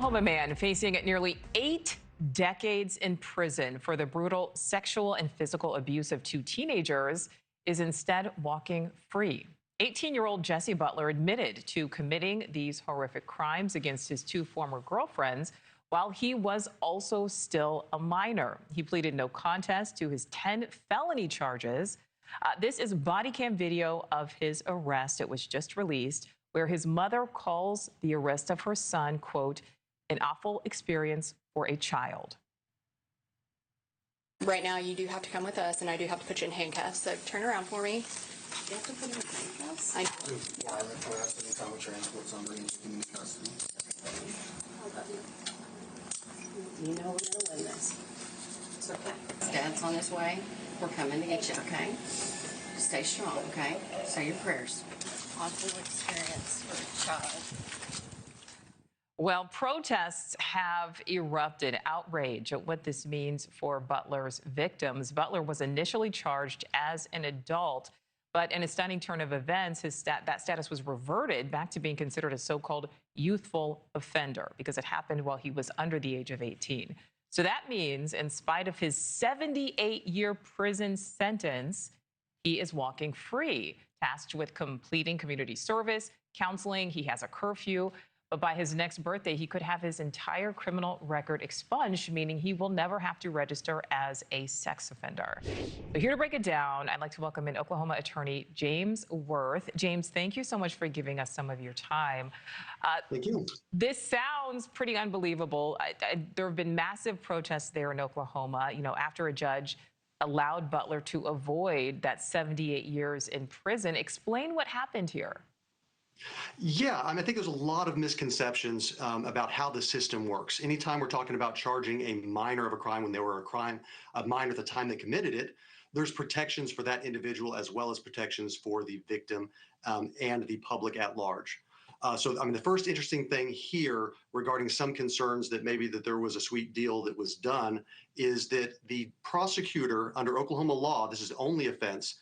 Oklahoma man facing nearly 8 decades in prison for the brutal sexual and physical abuse of 2 teenagers is instead walking free. 18-year-old Jesse Butler admitted to committing these horrific crimes against his 2 former girlfriends while he was also still a minor. He pleaded no contest to his 10 felony charges. This is body cam video of his arrest. It was just released, where his mother calls the arrest of her son, quote, an awful experience for a child. Right now, you do have to come with us, and I do have to put you in handcuffs, so turn around for me. You have to put him in handcuffs? I know. Yeah, I have to time with transport, so I'm bringing you in custody. You know we're going to win this. It's okay. Dad's on his way. We're coming to get you, okay? Stay strong, okay? Say your prayers. Awful experience for a child. Well, protests have erupted, outrage at what this means for Butler's victims. Butler was initially charged as an adult, but in a stunning turn of events, that status was reverted back to being considered a so-called youthful offender because it happened while he was under the age of 18. So that means, in spite of his 78-year prison sentence, he is walking free, tasked with completing community service, counseling. He has a curfew. But by his next birthday, he could have his entire criminal record expunged, meaning he will never have to register as a sex offender. So here to break it down, I'd like to welcome in Oklahoma attorney James Wirth. James, thank you so much for giving us some of your time. Thank you. This sounds pretty unbelievable. There have been massive protests there in Oklahoma, after a judge allowed Butler to avoid that 78 years in prison. Explain what happened here. Yeah, I think there's a lot of misconceptions about how the system works. Anytime we're talking about charging a minor of a crime when they were a minor at the time they committed it, there's protections for that individual as well as protections for the victim and the public at large. The first interesting thing here regarding some concerns that maybe that there was a sweet deal that was done is that the prosecutor under Oklahoma law, this is the only offense,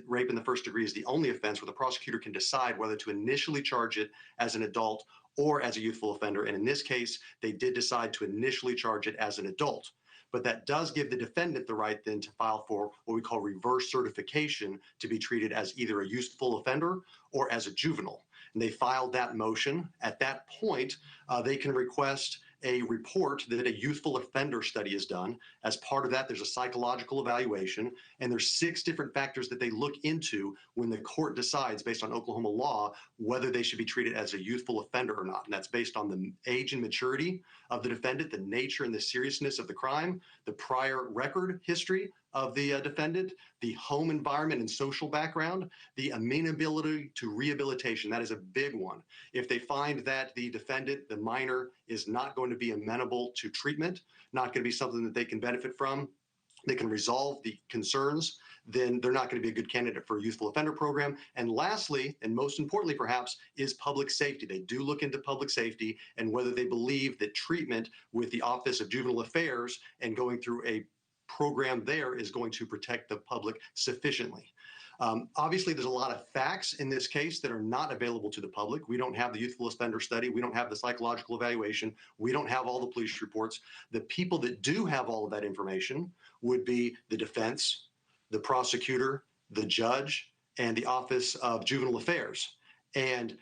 rape in the first degree is the only offense where the prosecutor can decide whether to initially charge it as an adult or as a youthful offender. And in this case, they did decide to initially charge it as an adult. But that does give the defendant the right then to file for what we call reverse certification to be treated as either a youthful offender or as a juvenile. And they filed that motion. At that point, they can request a report that a youthful offender study is done. As part of that, there's a psychological evaluation, and there's 6 different factors that they look into when the court decides, based on Oklahoma law, whether they should be treated as a youthful offender or not. And that's based on the age and maturity of the defendant, the nature and the seriousness of the crime, the prior record history of the defendant, the home environment and social background, the amenability to rehabilitation. That is a big one. If they find that the defendant, the minor, is not going to be amenable to treatment, not going to be something that they can benefit from, they can resolve the concerns, then they're not going to be a good candidate for a youthful offender program. And lastly, and most importantly perhaps, is public safety. They do look into public safety and whether they believe that treatment with the Office of Juvenile Affairs and going through a program there is going to protect the public sufficiently. Obviously, there's a lot of facts in this case that are not available to the public. We don't have the youthful offender study. We don't have the psychological evaluation. We don't have all the police reports. The people that do have all of that information would be the defense, the prosecutor, the judge, and the Office of Juvenile Affairs. And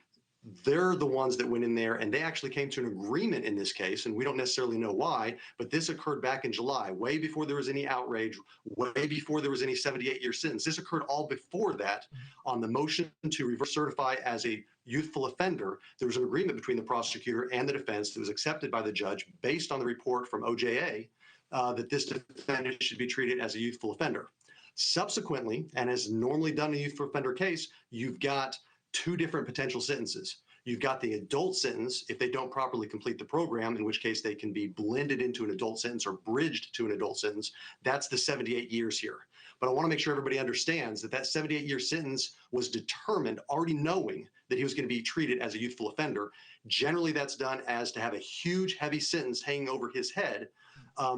they're the ones that went in there and they actually came to an agreement in this case, and we don't necessarily know why, but this occurred back in July, way before there was any outrage, way before there was any 78-year sentence. This occurred all before that. On the motion to reverse certify as a youthful offender, there was an agreement between the prosecutor and the defense that was accepted by the judge based on the report from OJA that this defendant should be treated as a youthful offender. Subsequently, and as normally done in a youthful offender case, you've got 2 different potential sentences. You've got the adult sentence if they don't properly complete the program, in which case they can be blended into an adult sentence or bridged to an adult sentence. That's the 78 years here. But I want to make sure everybody understands that that 78-year sentence was determined already knowing that he was going to be treated as a youthful offender. Generally, that's done as to have a huge, heavy sentence hanging over his head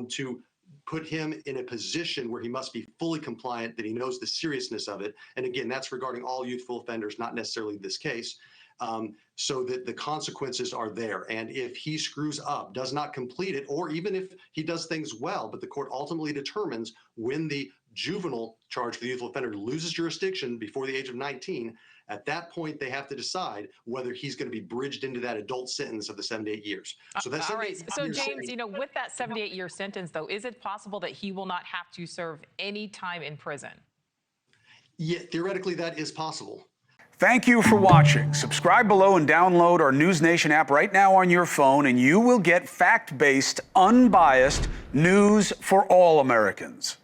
to put him in a position where he must be fully compliant, that he knows the seriousness of it. And again, that's regarding all youthful offenders, not necessarily this case. so that the consequences are there. And if he screws up, does not complete it, or even if he does things well, but the court ultimately determines when the juvenile charge for the youthful offender loses jurisdiction before the age of 19, at that point, they have to decide whether he's going to be bridged into that adult sentence of the 7 to 8 years. So that's all right. So James, with that 78-year sentence, though, is it possible that he will not have to serve any time in prison? Yeah, theoretically, that is possible. Thank you for watching. Subscribe below and download our NewsNation app right now on your phone, and you will get fact-based, unbiased news for all Americans.